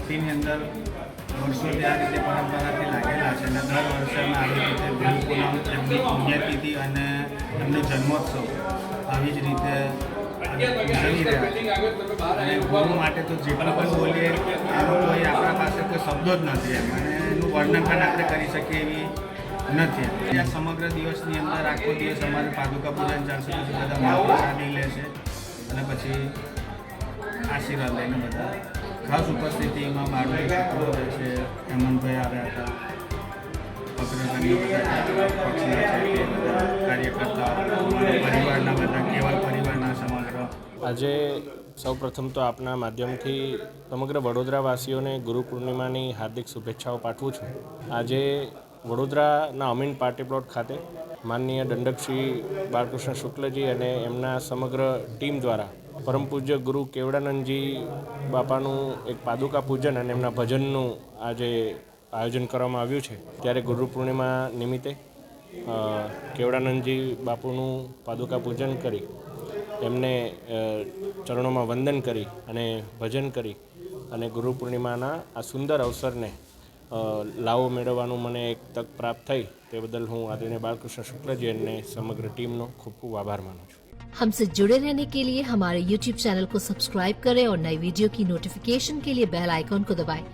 ભક્તિની અંદર વર્ષોથી આ રીતે પરંપરાથી લાગેલા છે અને દર વર્ષે અમે આવી રીતે ગુરુ પૂનમ એમની પુણ્યતિથિ અને એમનો જન્મોત્સવ આવી જ રીતે ઉજવી રહ્યા છે અને ગુરુ માટે તો જેટલું પણ બોલીએ એનો કોઈ આપણા પાસે કોઈ શબ્દો જ નથી એમ અને એનું વર્ણન પણ આપણે કરી શકીએ એવી નથી. આ સમગ્ર દિવસની અંદર આખો દિવસ અમારે પાદુકા પૂજન ચાલશે, પછી બધા મહાપ્રસાદી લે છે અને પછી આશીર્વાદ લઈને બધા ખાસ ઉપસ્થિતિમાં બાળકો છોકરો રહે છે, હેમંતભાઈ આવ્યા હતા, પત્રકારની બધા પક્ષીઓ છે તે બધા કાર્યકર્તાઓ, પરિવારના બધા કેવલ પરિવારના સમગ્ર. આજે સૌપ્રથમ તો આપના માધ્યમથી સમગ્ર વડોદરાવાસીઓને ગુરુ પૂર્ણિમાની હાર્દિક શુભેચ્છાઓ પાઠવું છું. આજે વડોદરાના અમીન પાર્ટી પ્લોટ ખાતે માનનીય દંડક શ્રી બાલકૃષ્ણ શુક્લજી અને એમના સમગ્ર ટીમ દ્વારા પરમ પૂજ્ય ગુરુ કેવડાનંદજી બાપાનું એક પાદુકા પૂજન અને એમના ભજનનું આજે આયોજન કરવામાં આવ્યું છે. ત્યારે ગુરુ પૂર્ણિમા નિમિત્તે કેવડાનંદજી બાપુનું પાદુકા પૂજન કરી એમને ચરણોમાં વંદન કરી અને ભજન કરી અને ગુરુ પૂર્ણિમાના આ સુંદર અવસરને લાવો મેળવવાનું મને એક તક પ્રાપ્ત થઈ તે બદલ હું આદરણીય બાલકૃષ્ણ શુક્લજી અને સમગ્ર ટીમનો ખૂબ ખૂબ આભાર માનું છું. हमसे जुड़े रहने के लिए हमारे YouTube चैनल को सब्सक्राइब करें और नई वीडियो की नोटिफिकेशन के लिए बेल आइकॉन को दबाएं